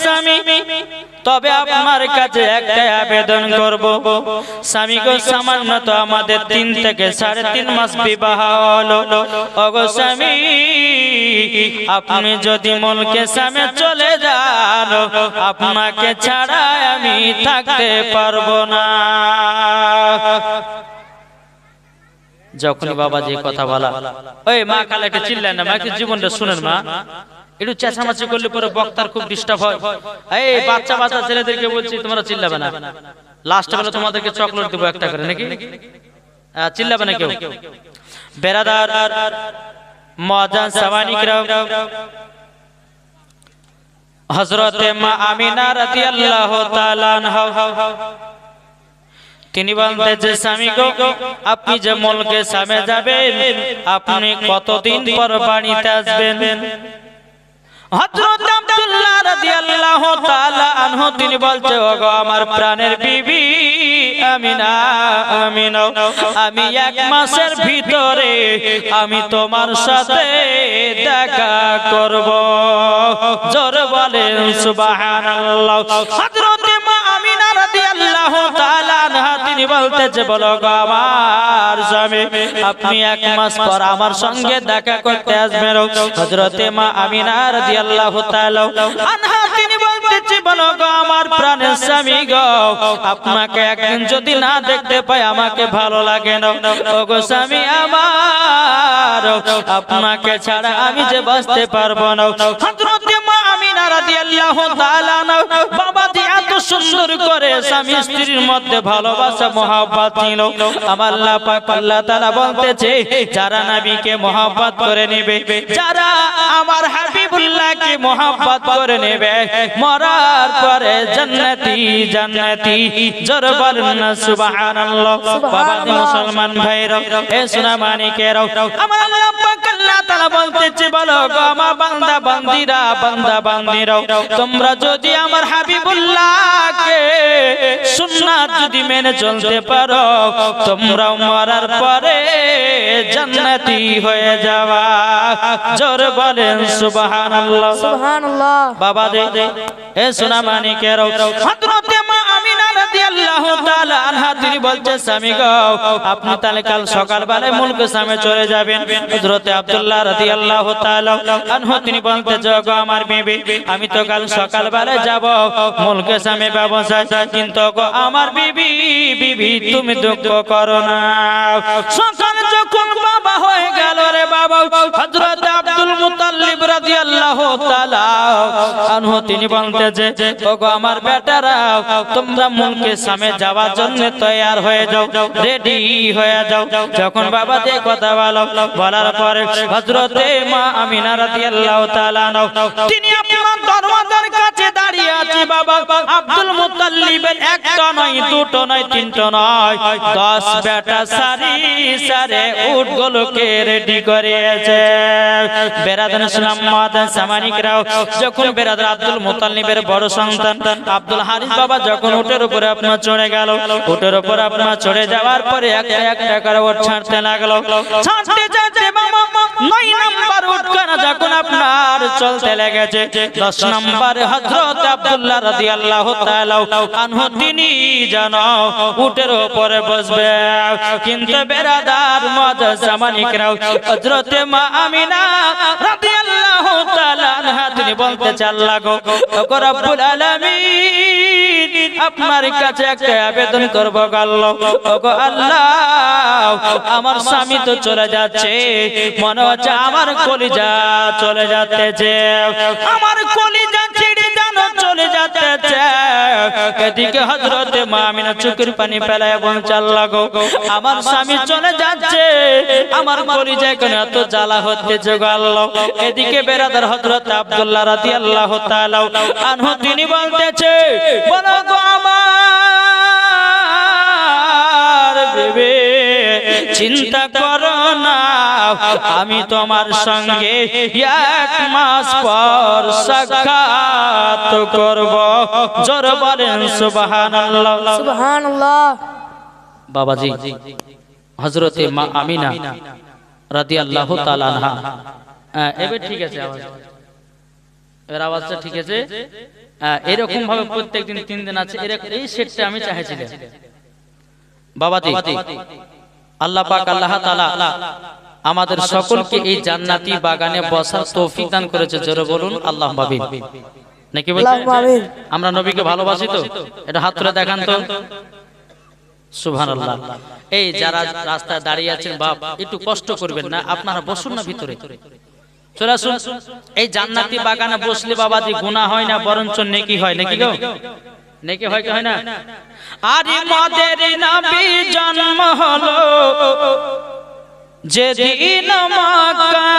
স্বামী তবে আপনার কাছে একটা আবেদন করব স্বামী গো সামান্য তো আমাদের 3 থেকে 3.5 মাস বিবাহ হলো ওগো স্বামী আপনি যদি মুলকে সামে চলে যান আপনাকে ছাড়া আমি থাকতে পারবো না যখনই বাবা যে কথা বলা ওই মা কালে একটা চিল্লায় না মাকে জীবনটা শুনেন মা একটু চেঁচামেচি করলে পরে বক্তার খুব ডিস্টার্ব হয় এই বাচ্চা বাচ্চা ছেলেদেরকে বলছি তোমরা চিল্লাবে না লাস্ট বেলা তোমাদেরকে চকলেট দেব একটা করে নাকি চিল্লাবে না কেউ বেরাদার মুআজ্জান সামানিকরাম হযরতে মা আমিনা রাদিয়াল্লাহু তাআলা আনহা তিনি বলতে যে স্বামী গো আপনি যে মুলকে সামে যাবেন আপনি কতদিন পর বাড়িতে আসবেন হযরত আব্দুল্লাহ রাদিয়াল্লাহু তাআলা আনহু তিনি বলতে ওগো আমার প্রাণের বিবি আমিনা আমিনা আমি 1 মাসের ভিতরে আমি তোমার সাথে দেখা করব জোরে বলেন সুবহানাল্লাহ হযরত মা আমিনা রাদিয়াল্লাহু তাআলা আনহা তিনি বলতেছে বলো গো আমার স্বামী আপনি 1 মাস পর আমার সঙ্গে দেখা করতে আসবেন হযরত মা আমিনা রাদিয়াল্লাহু তাআলা আনহা তিনি বলতেছে বলো গো আমার প্রাণের স্বামী গো আপনাকে একদিন যদি না দেখতে পাই আমাকে ভালো লাগে না ওগো স্বামী আমার আপনাকে ছাড়া আমি যে বাঁচতে পারবো না হযরত মা আমিনা রাদিয়াল্লাহু তাআলা বাবা দি এত সুন্দর করে স্বামী স্ত্রীর মধ্যে ভালোবাসা মহব্বত ছিল আমার আল্লাহ পাক আল্লাহ তাআলা বলতেছে যারা নবীকে মহব্বত করে নেবে যারা আমার হাবিবুল্লাহকে মহব্বত করে নেবে মরার পরে জান্নাতি জান্নাতি জোরে বলেন না সুবহানাল্লাহ বাবা মুসলমান ভাইরা এ সোনা মানিকেরা আমার আল্লাহ পাক আল্লাহ তাআলা বলতেছে বলো গো আমার বান্দা বান্দিরা তোমরা যদি আমার হাবিবুল্লাহকে সুন্নাত যদি মেনে চলতে পারো তোমরা মরার পরে জান্নাতি হয়ে যাবা জোরে বলেন সুবহানাল্লাহ সুবহানাল্লাহ বাবা দে এ সোনা মানিকেরা হযরত মা আমিনা রাদিয়াল্লাহু তাআলা আনহা তিনি বলছে স্বামী গো আপনি তাহলে কাল সকালবেলায় মুলকে সামনে চলে যাবেন হযরত আব্দুল্লাহ রাদিয়াল্লাহু তাআলা আনহু তিনি বলতে গো আমার বিবি আমি তো কাল সকালবেলায় যাব মুলকে সামনে ব্যবসায় কিন্তু গো আমার বিবি তুমি দুঃখ করো না সকাল যখন বাবা হয়ে গেল রে বাবা হযরত আব্দুল মুত্তালিব রাদিয়াল্লাহু তাআলা আনহু তিনি বলতেছে ওগো আমার বেটারা তোমরা মুলকে সামনে যাওয়ার জন্য তৈয়ার হয়ে যাও রেডি হয়ে যাও যখন বাবা এই কথা বলার পরে হযরতে মা আমিনা রাদিয়াল্লাহু তাআলা তিনি আপনার দরওয়াজার কাছে দাঁড়িয়ে আছে বাবা আব্দুল মুত্তালিবের একটা নয় দুটো নয় তিনটা নয় 10 বেটা সারি সারে উটগুলোকে রেডি করেছে বেরাদার ইসলাম মাদান সামানিকরাও যখন বেরাদার আব্দুল মুত্তালিবের বড় সন্তান আব্দুল হারিস বাবা যখন উটের উপরে আপনার চড়ে গেল উটের উপর আপনার চড়ে যাওয়ার পরে একটা একটা করে উট ছাড়তে লাগলো ছাড়তে যেতে বাবা 9 নাম্বার উটখানা যখন আপনার চলতে লেগেছে 10 নম্বরে হযরত আব্দুল্লাহ রাদিয়াল্লাহু তাআলা আনহু তিনি জানো উটের উপরে বসবে কিন্তু বেরাদার মুআজ্জাজ জামানিকরাও হযরতে মা আমিনা রাদিয়াল্লাহু তাআলা আনহা তিনি বলতে আল্লাহ গো রব্বুল আলামিন আপনার কাছে একটা আবেদন করব আল্লাহ ওগো আল্লাহ আমার স্বামী তো চলে যাচ্ছে মনে হচ্ছে আমার কলিজা চলে যাচ্ছে আমার কলিজা ছেড়ে জানো চলে যাচ্ছে এদিকে হযরতে মা আমিনা চোখের পানি ফেলায় বলছে আল্লাহ গো আমার স্বামী চলে যাচ্ছে আমার কলিজায় কেন এত জ্বালা হচ্ছে গো আল্লাহ এদিকে বেরাদার হযরত আব্দুল্লাহ রাদিয়াল্লাহু তাআলা আনহু তিনি বলতেছে বলো গো আমার বিবি চিন্তা করো না আমি তোমার সঙ্গে 1 মাস পর সাক্ষাৎ করব জোরে বলেন সুবহানাল্লাহ সুবহানাল্লাহ বাবাজি হযরতে মা আমিনা রাদিয়াল্লাহু তাআলা আনহা এবার ঠিক আছে আওয়াজ এবার আওয়াজটা ঠিক আছে? এরকম ভাবে প্রত্যেকদিন 3 দিন আছে, এই সেটটা আমি চাইছিলাম বাবাজি। আল্লাহ পাক আল্লাহ তাআলা আমাদের সকলকে এই জান্নাতি বাগানে বসার তৌফিক দান করেছে। জোরে বলুন আল্লাহুম্মা আমিন। নাকি বলছেন? আমরা নবীকে ভালোবাসি তো? এটা হাত তুলে দেখান তো। সুবহানাল্লাহ। এই যারা রাস্তায় দাঁড়িয়ে আছেন বাপ, একটু কষ্ট করবেন না, আপনারা বসুন না ভিতরে, চলে আসুন। এই জান্নাতি বাগানে বসলে বাবাজি গুনাহ হয় না, বরঞ্চ নেকি হয়। নাকি গো? নেকি হয় কি হয় না? আরে মদের নবী জন্ম হলো যেদিন মক্কায়,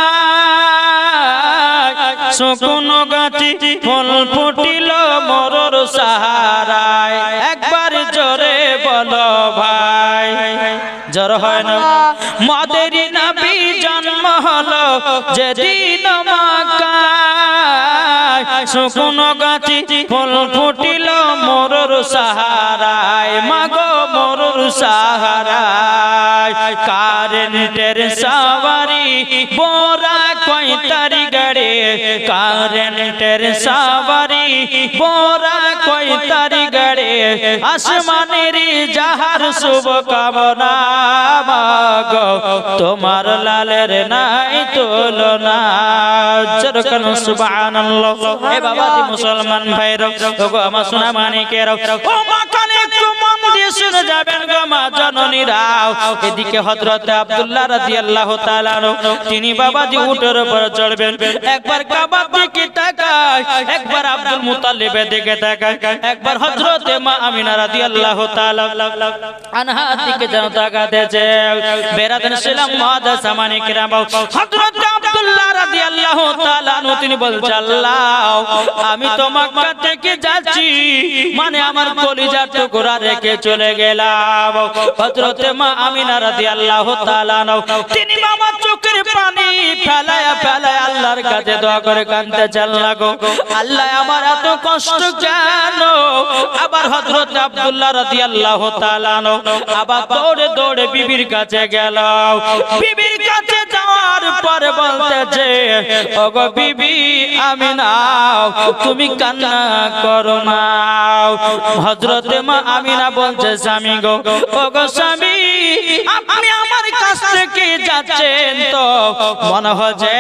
শুকন গাছে ফুল ফুটিল মরর সাহারায়। একবার জোরে বলো ভাই, জোর হয় না? মদের নবী জন্ম হলো যেদিন মক্কায়, শুকন গাছে ফুল ফুটিল মরর সাহারায়। মাগো মরর সাহারায় কারেন্টের সাওয়ারি বোরা কয়তারি গাড়ে, কারেন্টের সাওয়ারি বোরা কয়তারি গাড়ে। আসমানের যাহার শুভ কামনা, মাগো তোমার লালের নাই তুলনা। যেরকম সুবহানাল্লাহ। এ বাবাজি মুসলমান ভাইরা, ওগো আমার সোনা মানিকেরা, ও মা কানে একটু মন দিয়ে শুনে যাবেন গো মা জননীরাও। এদিকে হযরত আব্দুল্লাহ রাদিয়াল্লাহু তাআলা আনহু তিনি বাবাজি উটের উপর চড়বেন। একবার কাবার দিকে তাকায়, একবার আব্দুল মুত্তালিবের দিকে তাকায়, একবার হযরত মা আমিনা রাদিয়াল্লাহু তাআলা আনহার দিকে যেন তাকাতেছে। বেরাদান ছিলাম মুআদ্দাস সামানি কিরাম, হযরত আব্দুল্লাহ রাদিয়াল্লাহু তাআলা আনহু তিনি বলছেন, আল্লাহ আমি তো মক্কা থেকে যাচ্ছি, মানে আমার কলিজার টুকরা রেখে চলে গেলাম। হযরত মা আমিনা রাদিয়াল্লাহু তাআলা আনহা তিনি বাবা চোখের পানি ফেলায়া ফেলায়া আল্লাহর কাছে দোয়া করে কাঁদতেছেন, লাগো আল্লাহ আমার এত কষ্ট কেন? আবার হযরত আব্দুল্লাহ রাদিয়াল্লাহু তাআলা আনহু আবার দৌড়ে দৌড়ে বিবির কাছে গেল। বিবির কাছে যাওয়ার পরে বলতেছে, ওগো বিবি আমিনা তুমি কান্না করো না। হযরত মা আমিনা বলছে, স্বামী গো, ওগো স্বামী আপনি আমার কাছ থেকে যাচ্ছেন তো মনে হচ্ছে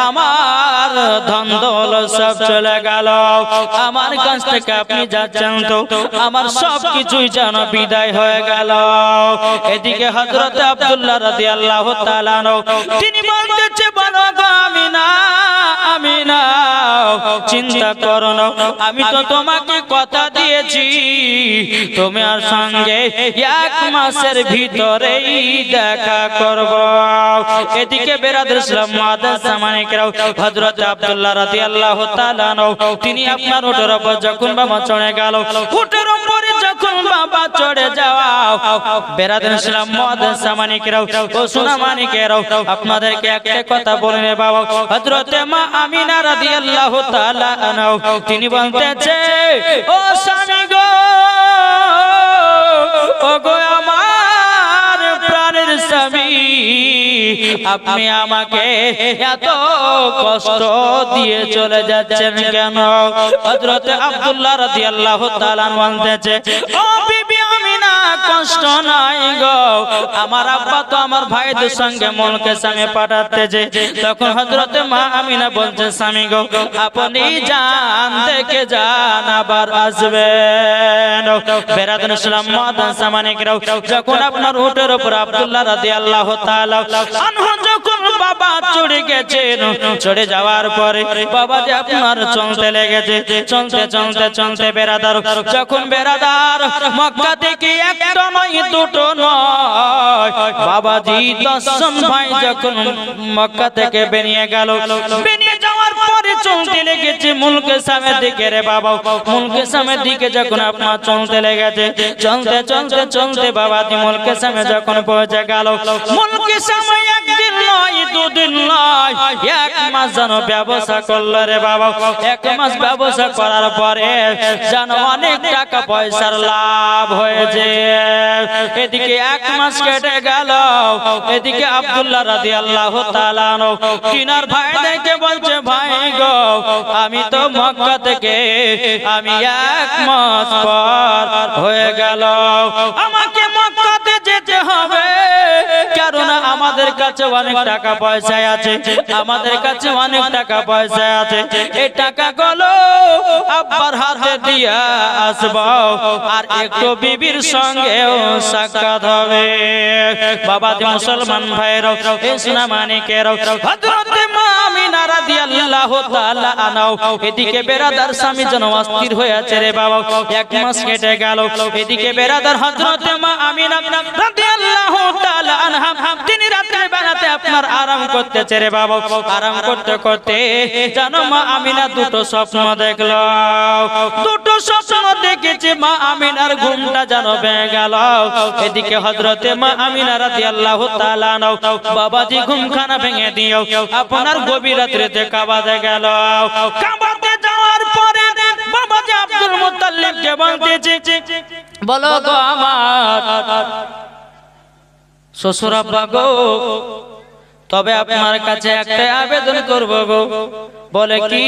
আমার ধন দৌলত সব চলে গেল। আমার কাছ থেকে আপনি যাচ্ছেন তো আমার সব কিছুই যেন বিদায় হয়ে গেল। এদিকে হযরত আব্দুল্লাহ রাদিয়াল্লাহু তাআলা তিনি বলতেছে, বলো গো আমিনা, আমিনা চিন্তা করো না, আমি তো তোমাকে কথা দিয়েছি তোমার সঙ্গে 1 মাসের ভিতরেই দেখা করব। এদিকে বেরাদার ইসলাম মুআদ্দাস সামানি কিরাম, হযরত আব্দুল্লাহ রাদিয়াল্লাহু তাআলা তিনি আপনার উটের উপর যখন বাবা চড়ে গেল, উটের উপরে যখন বাবা চড়ে যাওয়া, বেরাদার ইসলাম মুআদ্দাস সামানি কিরাম, ও সোনা মানিকেরা, আপনাদেরকে একটা কথা বলে নে বাবা। হযরত মা আমিনা রাদিয়াল্লাহু তাআলা আনহা তিনি বলতেছে, ও স্বামী গো, ও গো আমার প্রাণের স্বামী, আপনি আমাকে এত কষ্ট দিয়ে চলে যাচ্ছেন কেন? হযরত আব্দুল্লাহ রাদিয়াল্লাহু তাআলা বলতেছে, ও বিবি আমিনা কষ্ট নাই গো, আমার আব্বা তো আমার ভাইদের সঙ্গে মুলকে সামে পাঠাতেছে। তখন হযরত মা আমিনা বলছে, স্বামী গো আপনি যান, দেখে যান, আবার আসবেন। বেরাদান ইসলাম মুআদ্দাস সামানি কিরাম, যখন আপনার উটের উপর আব্দুল্লাহ রাদিয়াল্লাহু তাআলা আনহু যখন বাবা চড়ে গেছেন, চড়ে যাওয়ার পরে বাবা যে আপনার চলতে লেগেছে, চলতে চলতে চলতে বেরাদার যখন বেরাদার মক্কা থেকে একটা নয় দুটো নয় বাবাজি 10 জন ভাই যখন মক্কা থেকে বেরিয়ে গেল, বেরিয়ে যাওয়ার পরে চলতে লেগেছে মুলকে সামের দিকে। রে বাবা মুলকে সামের দিকে যখন আপনার চলতে লেগেছে, চলতে চলতে চলতে বাবাজি মুলকে সামে যখন পৌঁছে গেল, মুলকে সামে এক একদিন নয় দুদিন নয় 1 মাস যেন ব্যবসা করলো রে বাবা 1 মাস ব্যবসা করার পরে যেন অনেক টাকা পয়সার লাভ হয়েছে এদিকে 1 মাস কেটে গেল এদিকে আব্দুল্লাহ রাদিয়াল্লাহু তাআলা কিনার ভাই দেখে বলছে ভাই গো আমি তো মক্কা থেকে আমি 1 মাস পর হয়ে গেল আমাকে মক্কাতে যেতে হবে কারণ আমাদের কাছে অনেক টাকা পয়সা আছে আমাদের কাছে অনেক টাকা পয়সা আছে এই টাকাগুলো আব্বার হাতে দিয়া আসবো আর একটু বিবির সঙ্গেও সাক্ষাৎ হবে বাবাজি মুসলমান ভাইরা ইসলাম মানিকেরা হযরত মা আমিনা রাদিয়াল্লাহু তাআলা আনহা এদিকে বেরাদার স্বামী যেন অস্থির হয়ে আছে রে বাবা 1 মাস কেটে গেল এদিকে বেরাদার হযরত মা আমিনা রাদিয়াল্লাহু তাআলা আনহা তিনি রাতের বেলাতে আপনার আরাম করতেছে রে বাবা আরাম করতে করতে জানো মা আমিনা দুটো স্বপ্ন দেখলো দুটো স্বপ্ন দেখেছে মা আমিনার ঘুমটা যেন ভেঙে গেল এদিকে হযরত মা আমিনা রাদিয়াল্লাহু তাআলা আনহা বাবাজি ঘুমখানা ভেঙে দিও আপনার গভীর রাতে কাবাতে গেল কাবাতে যাওয়ার পরে বাবাজি আব্দুল মুত্তালিবকে বলতেছে বলো গো আমার শ্বশুর আব্বা গো তবে আপনার কাছে একটা আবেদন করব গো বলে কি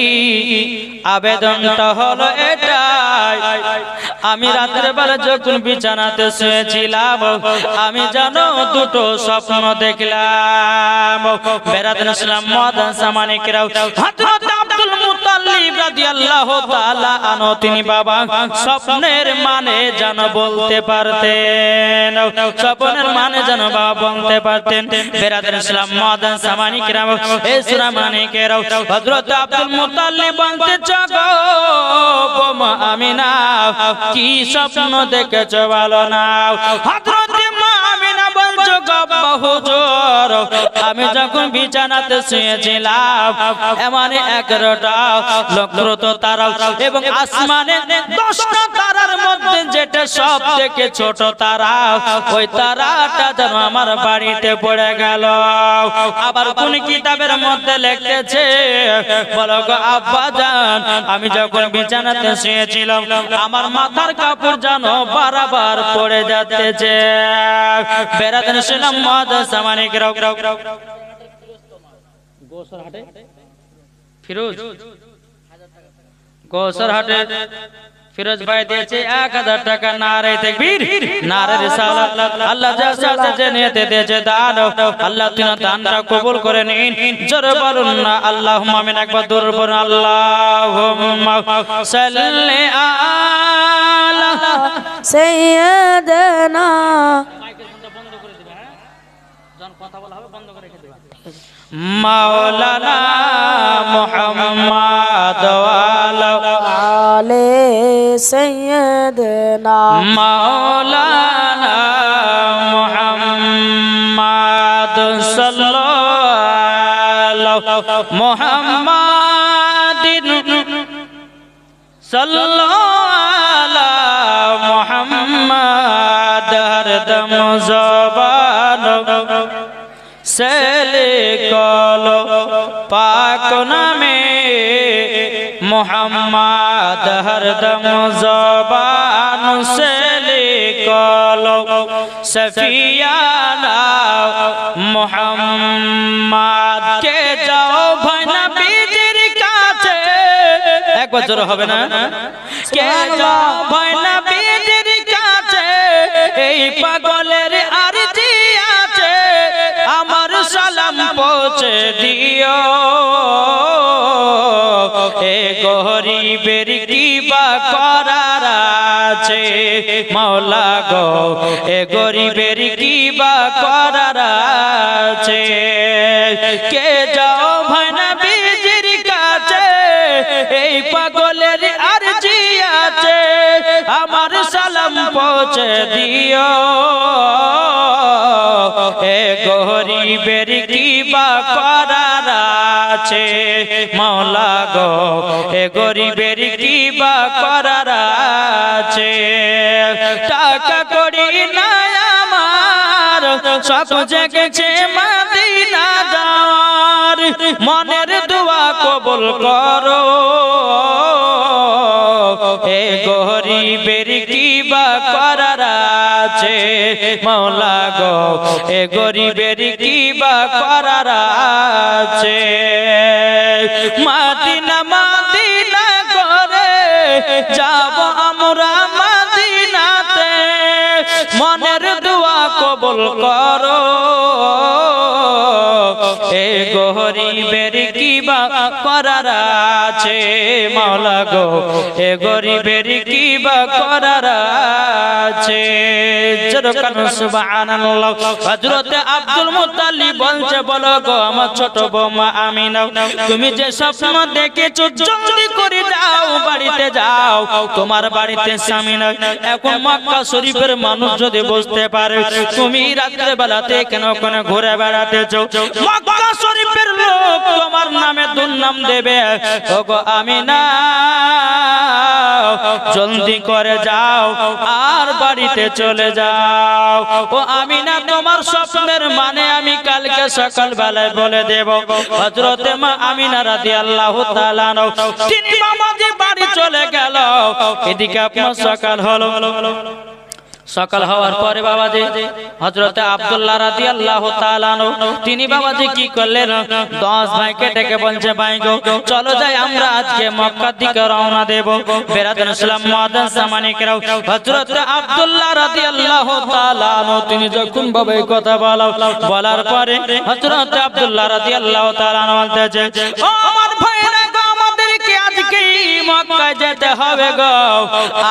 আবেদনটা হলো এটাই আমি রাতের বেলা যখন বিছানাতে শুয়েছিলাম আমি জানো দুটো স্বপ্ন দেখলাম বেরাদার ইসলাম মাদান সামানিকরাও হযরত আব্দুল মুত্তালিব রাদিয়াল্লাহু তাআলা আনহু তিনি বাবা স্বপ্নের মানে যেন বলতে পারতেন স্বপ্নের মানে যেন বাবা বলতে পারতেন বেরাদার ইসলাম মাদান সামানিকরাও ইসলাম মানিকরাও হযরত আব্দুল মুত্তালিব বলতে চাগো মা আমিনা কি স্বপ্ন দেখেছো বলো না হযরত মা আমিনা বলছো গো হুজুর আমি যখন বিছানাতে শুয়েছিলাম এমন 11টা লক্ষ্য তারা এবং আসমানে 10টা তারার মধ্যে যেটা সবথেকে ছোট তারা ওই তারাটা যেন আমার বাড়িতে পড়ে গেল আবার কোন কিতাবের মধ্যে লিখতেছে বলো গো আব্বা জান আমি যখন বিছানাতে শুয়েছিলাম আমার মাথার কাপড় যেন বারবার পড়ে যাচ্ছে বেরাদার ইসলাম মাদান সামানিকরাও গোসরহাটে ফিরোজ গোসরহাটে ফিরোজ ভাই দিয়েছে 1000 টাকা নারে তাকবীর নারে রিসালাত আল্লাহ যা নিয়তে দিয়েছে দান আল্লাহ তিনি দানটা কবুল করে নিন জোরে বলুন না আল্লাহুম্মা আমিন একবার দরুদ পড়ুন আল্লাহুম্মা সাল্লি আলা সাইয়্যিদানা বন্ধ করে দিবা হ্যাঁ যখন কথা বলা হবে বন্ধ করে রেখে দিবা মাওলানা মুহাম্মদ ওয়ালা আলে সাইয়্যিদানা মাওলানা মুহাম্মদ সাল্লাল্লাহু মুহাম্মাদিন সাল্লাল্লাহু মুহাম্মদ হরদম জবান সেলে কলো পাক নামে মুহাম্মদ হরদম জবান সেলে কলো সফিয়ানা মুহাম্মদ কে যাও ভাই নবীজির কাছে একবার জোরে হবে না কে যাও ভাই নবীজির কাছে এই পাগলের আরজি আছে আমার সালাম পৌঁছে দিও এ গরিবের কি বা করার আছে মাওলা গো এ গরিবের কি বা করার আছে কে যাও ভাই নবীজির কাছে এই পাগলের আরজি আছে আমার সালাম পৌঁছে দিও এ গরিবের কি বা করার আছে মাওলা গো এ গরিবের কি বা করার আছে টাকা করি না আমার সব জেগেছে মদিনা মনের দোয়া কবুল করো এ গরিবের কি বা করার আছে মাওলা গো এ গরিবের কি বা করার আছে মদিনা মদিনা করে যাব আমরা মদিনাতে মনের দোয়া কবুল করো এ গরিবের কি বা করার আছে মাওলা গো এ গরিবের কি বা করার আছে যেরকম সুবহানাল্লাহ হযরত আব্দুল মুত্তালিব বলছে বলো গো আমার ছোট বৌমা আমিনা তুমি যে স্বপ্ন দেখেছো জলদি করে যাও বাড়িতে যাও তোমার বাড়িতে স্বামী নাই এখন মক্কা শরীফের মানুষ যদি বুঝতে পারে তুমি রাতের বেলাতে কেন কোন ঘুরে বেড়াতেছো মক্কা শরীফের লোক তোমার নামে দুর্নাম দেবে ওগো আমিনা জলদি করে যাও আর বাড়িতে চলে যাও ও আমিনা তোমার স্বপ্নের মানে আমি কালকে সকাল বেলায় বলে দেব হযরত মা আমিনা রাদিয়াল্লাহু তাআলা তিনি মামাজি বাড়ি চলে গেল এদিকে আপনার সকাল হলো সকাল হওয়ার পরে বাবাজি হযরত আব্দুল্লাহ রাদিয়াল্লাহু তাআলা তিনি বাবাজি কি করলেন 10 ভাইকে ডেকে বলছে ভাই গো চলো যাই আমরা আজকে মক্কার দিকে রওনা দেব বেরাদান ইসলাম মুআদ্দান সামানিকরাও হযরত আব্দুল্লাহ রাদিয়াল্লাহু তাআলা তিনি যখন বাবা এই কথা বলার পরে হযরত আব্দুল্লাহ রাদিয়াল্লাহু তাআলা বলতেছে ও আমার ভাইরা গো আমাদেরকে আজকে মক্কায় যেতে হবে গো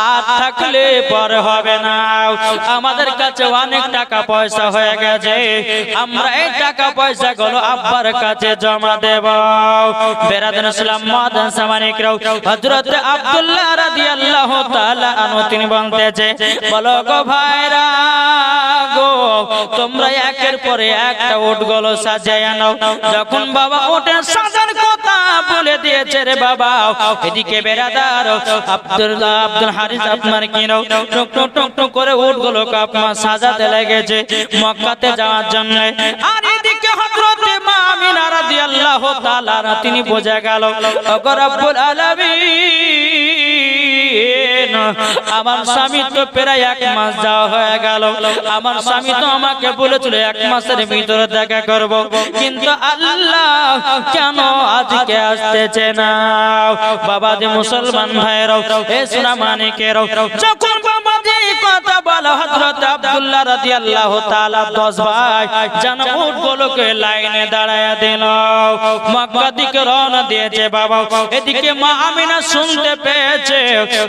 আর থাকলে পর হবে না আমাদের কাছে অনেক টাকা পয়সা হয়ে গেছে আমরা এই টাকা পয়সা গুলো আব্বার কাছে জমা দেব বেরাদান ইসলাম মুআদ্দান সামানিকরাও হযরত আব্দুল্লাহ রাদিয়াল্লাহু তাআলা আনহু তিনি বলতেছে বলো গো ভাইরা গো তোমরা একের পরে একটা উট গুলো সাজিয়ে নাও যখন বাবা উটের সাজার কথা বলে দিয়েছে রে বাবা এদিকে বেরাদার আব্দুল হারিস আপনার কি নাও টুক টুক টুক করে উটগুলোকে আপনার সাজাতে লেগেছে মক্কাতে যাওয়ার জন্য আর এদিকে হযরত মা আমিনা রাদিয়াল্লাহু তাআলা তিনি বোঝা গেল ওগো রব্বুল আলামিন আমার স্বামী তো প্রায় 1 মাস যাওয়া হয়ে গেল আমার স্বামী তো আমাকে বলেছিল 1 মাসের ভিতরে দেখা করব কিন্তু আল্লাহ কেন আজকে আসতেছে না বাবাজি মুসলমান ভাইরাও এ সোনা মানিকেরাও যখন বাবাজি কথা বলা হযরত আব্দুল্লাহ রাদিয়াল্লাহু তাআলা 10 ভাই যেন উটগুলোকে লাইনে দাঁড়ায়া দিল মক্কা দিকে রওনা দিয়েছে বাবা এদিকে মা আমিনা শুনতে পেয়েছে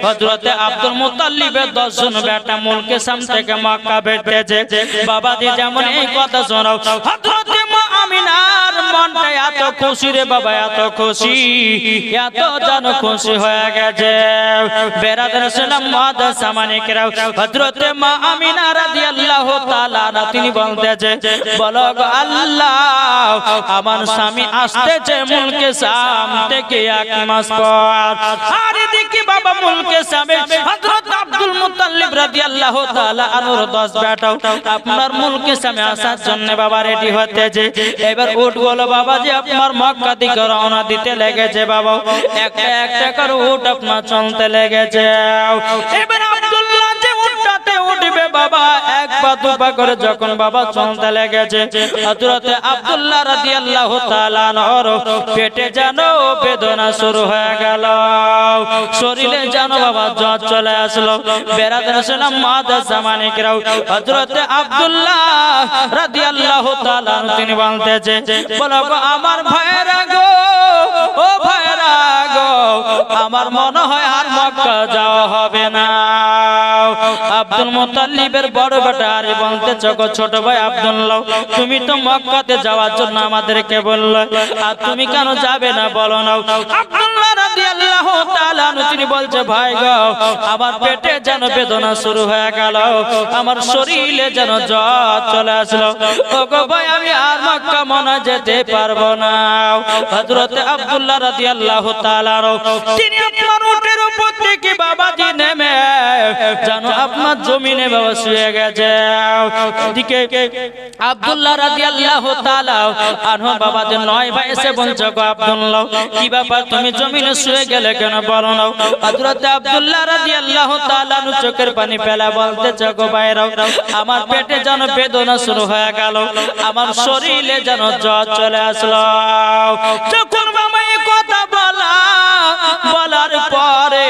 হযরত আব্দুল মুত্তালিবের 10 জন বেটা মুলকে সাম থেকে মক্কা বেরতেছে বাবাজি যেমন এই কথা শোনাও হযরত মা আমিনার মনটা এত খুশি রে বাবা এত খুশি এত যেন খুশি হয়ে গেছে বেরাদার ইসলাম মুআদ্দান সামানিকরাও হযরত মা আমিনা রাদিয়াল্লাহু তাআলা তিনি বলতেছে বলো গো আল্লাহ আমার স্বামী আসতেছে মুলকে শাম থেকে 1 মাস পর আর এদিকে বাবা মুলকে শামে হযরত আব্দুল মুত্তালিব রাদিয়াল্লাহু তাআলা আনহুর 10 বেটাও আপনার মুলকে শামে আসার জন্য বাবা রেডি হতেছে এবার উটগুলো বাবাজি আপনার মক্কা দিকে রওনা দিতে লেগেছে বাবা একটা একটা করে উট আপনার চলতে লেগেছে এবার আব্দুল্লাহ যে উটটাতে উঠবে বাবা এক পা দু পা করে যখন বাবা চলতে লেগেছে হযরত আব্দুল্লাহ রাদিয়াল্লাহু তাআলা আনহুর পেটে যেন বেদনা শুরু হয়ে গেল শরীরে যেন বাবা জ্বর চলে আসলো বেরাদার ইসলাম মুআদ্দান সামানিকরাও হযরত আব্দুল্লাহ রাদিয়াল্লাহু তাআলা তিনি বলতেছে বলো গো আমার ভাইরা গো ও ভাইরা গো আমার মনে হয় আর মক্কা যাওয়া হবে না আব্দুল মুত্তালিবের বড় বেটা আর বলতেছে গো ছোট ভাই আব্দুল্লাহ তুমি তো মক্কাতে যাওয়ার জন্য আমাদেরকে বললে আর তুমি কেন যাবে না বলো না আব্দুল্লাহ রাদিয়াল্লাহু তাআলা তিনি বলছে ভাই গো আমার পেটে যেন বেদনা শুরু হয়ে গেল আমার শরীরে যেন জ্বর চলে আসলো ওগো ভাই আমি আর মক্কা মনে যেতে পারবো না হযরত আব্দুল্লাহ রাদিয়াল্লাহু তাআলা তিনি আপনার উটের উপর থেকে বাবাজি নেমে যেন আপনার আপনার জমিনে বাবা শুয়ে গেছে। এদিকে আব্দুল্লাহ রাদিয়াল্লাহু তাআলা আনহু বাবা যে নয় ভাই এসে বলছে গো আব্দুল্লাহ কি ব্যাপার তুমি জমিনে শুয়ে গেলে কেন বলো না? হযরত আব্দুল্লাহ রাদিয়াল্লাহু তাআলা চোখের পানি ফেলা বলতেছে গো ভাইরা আমার পেটে যেন বেদনা শুরু হয়ে গেল, আমার শরীরে যেন জ্বর চলে আসলো। যখন বাবা এই কথা বলার পরে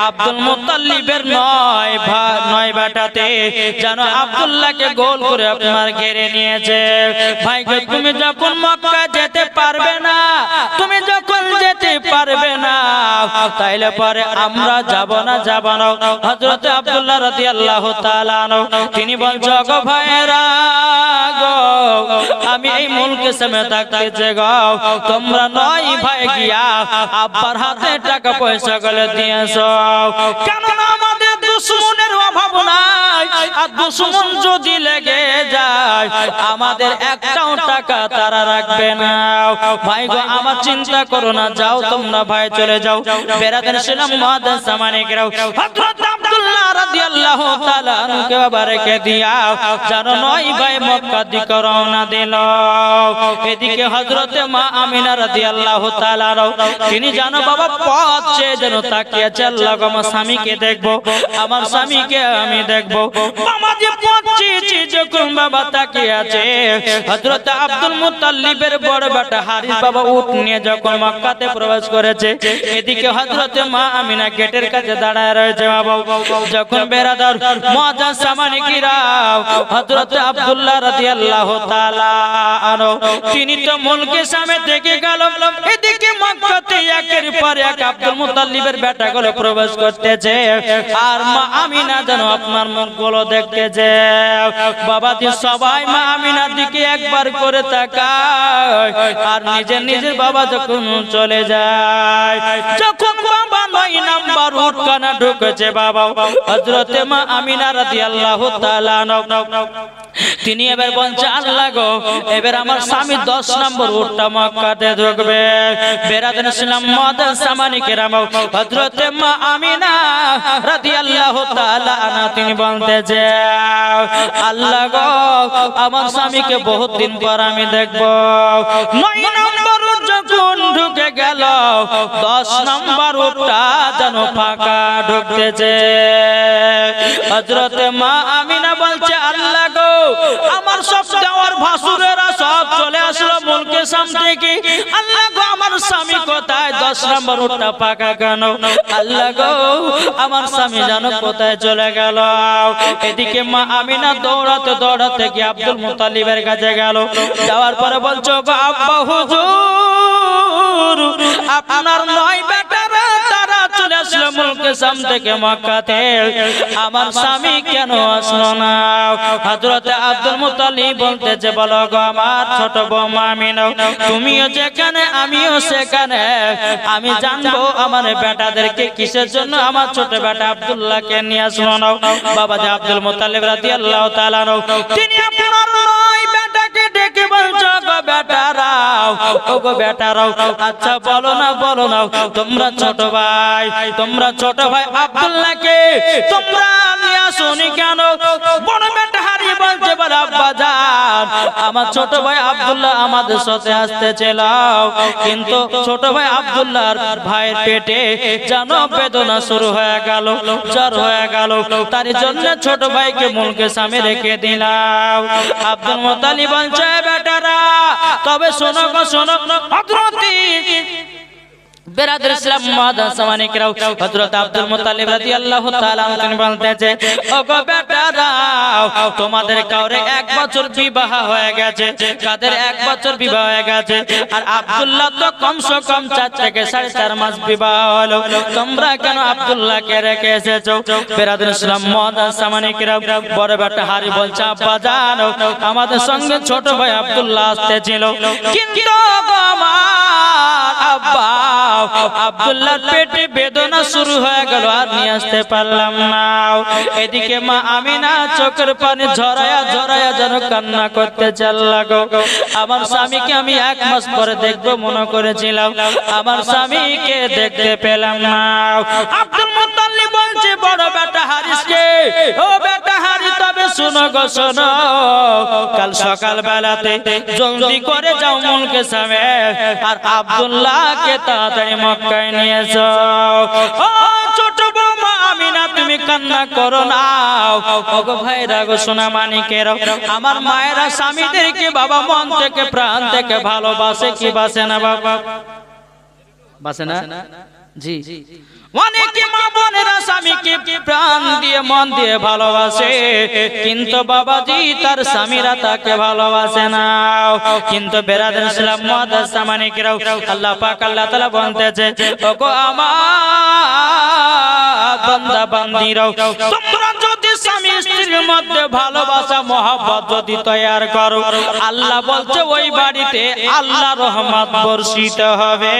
আব্দুল মুত্তালিবের নয় বেটাতে যেন আব্দুল্লাহকে গোল করে আপনার ঘিরে নিয়েছে। ভাই তুমি যখন মক্কা যেতে পারবে না, তুমি যখন যেতে পারবে না তাইলে পরে আমরা যাব না। হযরত আব্দুল্লাহ রাদিয়াল্লাহু তাআলা তিনি বলছে গো ভাইরা গো আমি এই মুলকে সমে থাকতেছে গো তোমরা নয় ভাই গিয়া আব্বার হাতে টাকা পয়সা গুলো দিয়েছো, কেননা আমাদের দুশমনের অভাব নাই, আর দুশমন যদি লেগে যায় আমাদের একটাও টাকা তারা রাখবে না। ভাই গো আমার চিন্তা করো না, যাও তোমরা ভাই চলে যাও। বেরাদার ছিলাম মুআদ্দাস সামানিকরাও হযরত আব্দুল্লাহ রাদিয়াল্লাহু তাআলা আনহুকে বাবা রেখে দিয়া জানো নয় ভাই মক্কা দিকে রওনা দিল। এদিকে হযরতে মা আমিনা রাদিয়াল্লাহু তাআলা তিনি জানো বাবা পথ চেয়ে যেন তাকিয়েছে, আল্লাহ গো আমার স্বামীকে দেখবো, আমার স্বামীকে আমি দেখবো। বাবা যে পথ চেয়েছে যখন বাবা তাকিয়ে আছে হযরত আব্দুল মুত্তালিবের বড় বেটা হারিস বাবা উট নিয়ে যখন মক্কাতে প্রবেশ করেছে, এদিকে হযরতে মা আমিনা গেটের কাছে দাঁড়ায় রয়েছে। বাবা যখন বেরাদার মুআদ্দাস সামানিকিরা হযরত আব্দুল্লাহ রাদিয়াল্লাহু তাআলা আনহু তিনি তো মুলকে সামনে থেকে গেল, এদিকে মক্কাতে একের পর এক আব্দুল মুত্তালিবের বেটাগুলো প্রবেশ করতেছে, আর মা আমিনা যেন আপনার মুখগুলো দেখতেছে। বাবাজি সবাই মা আমিনার দিকে একবার করে তাকায়, আর নিজের বাবা যখন চলে যায়, যখন বাবা 9 নাম্বার উটখানা ঢুকেছে বাবা হযরতে মা আমিনা রাদিয়াল্লাহু তাআলা তিনি এবার বলছে আল্লাহ গো এবার আমার স্বামী 10 নম্বর উটটা মক্কাতে ঢুকবে। বেরাদার ইসলাম মুআদ্দাস সামানিকেরাম হযরতে মা আমিনা রাদিয়াল্লাহু তাআলা আনহা তিনি বলতেছে আল্লাহ গো আমার স্বামীকে বহুত দিন পর আমি দেখব। 9 নম্বর উট যখন ঢুকে গেল 10 নম্বর উটটা যেন ফাঁকা ঢুকতেছে। হযরতে মা আমিনা বলছে আল্লাহ গো আমার সব দেওয়ার ভাসুরেরা সব চলে আসলো মুলকে সামনে থেকে, আল্লাহ গো আমার স্বামী কোথায়? 10 নম্বর উটটা ফাঁকা কেন? আল্লাহ গো আমার স্বামী জানো কোথায় চলে গেল? এদিকে মা আমিনা দৌড়াতে গিয়ে আব্দুল মুত্তালিবের কাছে গেল, যাওয়ার পরে বলছো গো আব্বা হুজুর আপনার 9 বেটারা তারা চলে আসলো মুলকে সামনে থেকে মক্কাতে, আমার স্বামী কেন আসলো না? হযরত আব্দুল মুত্তালিব বলতেছে বলো গো আমার ছোট বৌমা আমিনা তুমিও যেখানে আমিও সেখানে, আমি জানবো আমার বেটাদেরকে কিসের জন্য আমার ছোট বেটা আব্দুল্লাহকে নিয়ে আসলো না। বাবা যে আব্দুল মুত্তালিব রাদিয়াল্লাহু তাআলা তিনি আপনার 9 বেটাকে ডেকে বলছো গো বেটারাও ও গো বেটারাও আচ্ছা বলো না তোমরা ছোট ভাই আব্দুল্লাহকে তোমরা নিয়ে আসোনি কেন? বড় বেটা হারিয়ে বলছে বলে আব্বা জান আমার ছোট ভাই আব্দুল্লাহ আমাদের সাথে আসতেছিল, কিন্তু ছোট ভাই আব্দুল্লাহর ভাইয়ের পেটে যেন বেদনা শুরু হয়ে গেল, জ্বর হয়ে গেল, তার জন্য ছোট ভাইকে মুলকে সামনে রেখে দিলাম। আব্দুল মুত্তালিব বলছে বেটারা তবে শোনো হযরত বেরাদার ইসলাম মুআদ্দাস সামানিকরাও হযরত আব্দুল মুত্তালিব রাদিয়াল্লাহু তাআলা তিনি বলতেছে ওগো বেটারা তোমাদের কাউরে 1 বছর বিবাহ হয়ে গেছে, কাদের 1 বছর বিবাহ হয়ে গেছে, আর আব্দুল্লাহ তো কমসে কম 4 থেকে 4.5 মাস বিবাহ হলো, তোমরা কেন আব্দুল্লাহকে রেখে এসেছো? বেরাদার ইসলাম মুআদ্দাস সামানিকরাও বড় বেটা হারি বলছে আব্বা জান আমাদের সঙ্গে ছোট ভাই আব্দুল্লাহ আসতেছিল, কিন্তু আমার আব্বা আব্দুল্লাহর পেটে বেদনা শুরু হয়ে গেল আর নিয়ে আসতে পারলাম না। এদিকে মা আমিনা চোখের পানি ঝরায়া যেন কান্না করতে আল্লাহ গো আমার স্বামীকে আমি 1 মাস পরে দেখবো মনে করেছিলাম, আমার স্বামীকে দেখতে পেলাম না। আব্দুল মুত্তালিব বলছে বড় বেটা হারিসকে ও বেটা হারি তবে শুনো গো শোনো, কাল সকাল বেলাতে জলদি করে যাও মুলকে সামে আর আব্দুল্লাহকে তাড়াতাড়ি মক্কায় নিয়ে যাও। ও ছোট বৌমা আমিনা তুমি কান্না করো না। ওগো ভাইরা গো সোনা মানিকেরা, আমার মায়েরা স্বামীদেরকে বাবা মন থেকে প্রাণ থেকে ভালোবাসে কি বাসে না বাবা? বাসে না? জি, অনেকে মা বোনেরা স্বামীকে প্রাণ দিয়ে মন দিয়ে ভালোবাসে, কিন্তু বাবাজি তার স্বামীরা তাকে ভালোবাসে না। কিন্তু বেরাদার ইসলাম মুআদ্দাস মানিকেরা, আল্লাহ পাক আল্লাহ তাআলা বলতেছে, ওগো আমার বান্দা বান্দীরা, তোমরা যদি স্বামী স্ত্রীর মধ্যে ভালোবাসা মহব্বত যদি তৈরি করো, আল্লাহ বলছে ওই বাড়িতে আল্লাহ রহমত বর্ষিত হবে।